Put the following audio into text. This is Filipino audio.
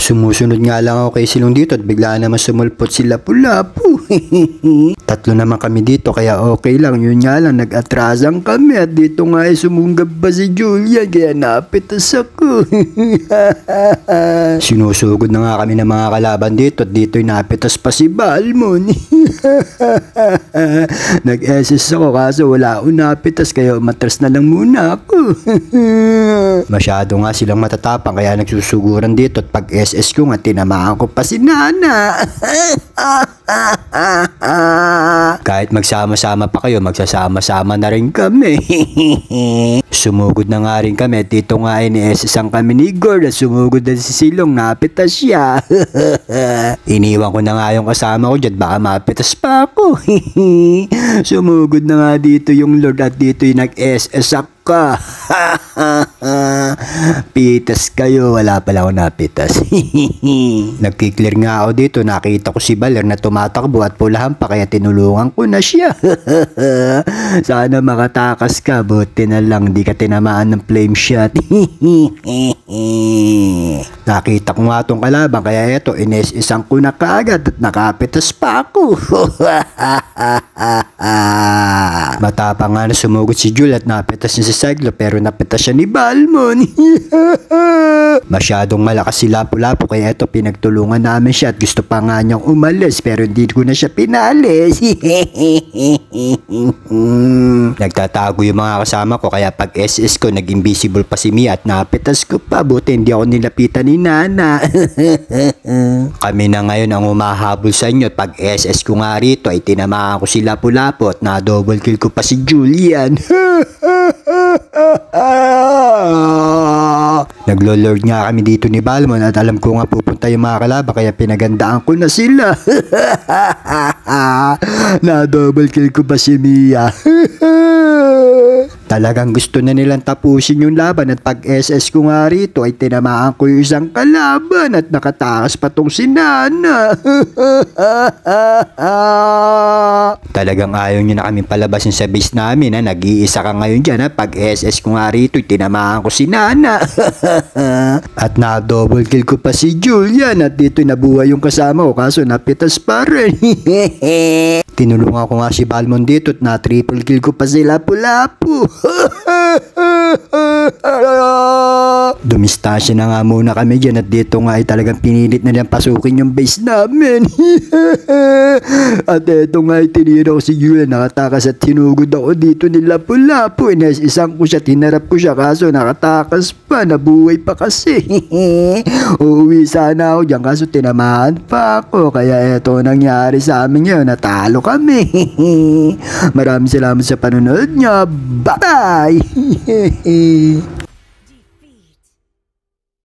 Sumusunod nga lang ako kay Silong dito at bigla naman sumulpot si Lapu-Lapu. Tatlo naman kami dito kaya okay lang. Yun nga lang, nag-atrasan kami at dito nga ay sumunggab pa si Julian kaya napitas ako. Sinusugod na nga kami ng mga kalaban dito at dito'y napitas pa si Balmon. Nag-SS ako kaso wala akong napitas kaya umatras na lang muna ako. Masyado nga silang matatapang kaya nagsusuguran dito at pag SS ko nga tinamaan ko pa si Nana. Kahit magsama-sama pa kayo, magsasama-sama na rin kami. Sumugod na nga rin kami at dito nga ay ni-SS kami ni Gord at sumugod na si Silong, napitas siya. Iniwan ko na nga yung kasama ko dyan, baka mapitas pa ako. Sumugod na nga dito yung Lord at dito yung nag-SS ako. Pitas kayo, wala pala ako napitas. Nagkiklear nga ako dito, nakita ko si Baler na tumatakbo at pulahan pa kaya tinulungan ko na siya. Sana makatakas ka, buti na lang di ka tinamaan ng flame shot. Nakita ko nga tong kalaban kaya eto ines-isang ko na kaagad at nakapitas pa ako. Matapang nga na sumugod si Jul at napitas niya si Cyclo pero napitas siya ni Balmon. Masyadong malakas si Lapu-Lapu kaya eto pinagtulungan namin siya at gusto pa nga niyang umalis pero hindi ko na siya pinalis. Nagtatago yung mga kasama ko kaya pag SS ko nag-invisible pa si Mia at napitas ko pa, buti hindi ako nilapitan ni Nana. Kami na ngayon ang humahabol sa inyo at pag SS ko nga rito ay tinamaan ko si Lapu-Lapu at na-double kill ko pa si Julian. Naglo-lord nga kami dito ni Balmon at alam ko nga pupunta yung mga kalaban kaya pinagandaan ko na sila. Na-double kill ko pa si Mia. Talagang gusto na nilang tapusin yung laban at pag SS ko nga rito ay tinamaan ko yung isang kalaban at nakatakas pa tong si Nana. Talagang ayaw nyo na kami palabasin sa base namin na nag-iisa ka ngayon dyan ha. Pag SS ko nga rito ay tinamaan ko si Nana. At na-double kill ko pa si Julian at dito nabuhay yung kasama ko kaso napitas pa rin. Tinulungan ko nga si Balmon dito at na-triple kill ko pa si Lapu-Lapu. Dumistansya na nga muna kami dyan at dito nga ay talagang pinilit na nilang pasukin yung base namin. At eto nga ay tinira ko si Julian, nakatakas at tinugod ako dito ni Lapu-Lapu. Isang ko siya, tinarap ko siya kaso nakatakas pa, nabuhay pa kasi. Uuwi sana ako dyan kaso tinamaan pa ako kaya eto nangyari sa amin ngayon, natalo kami. Maraming salamat sa panonood niya. Bye!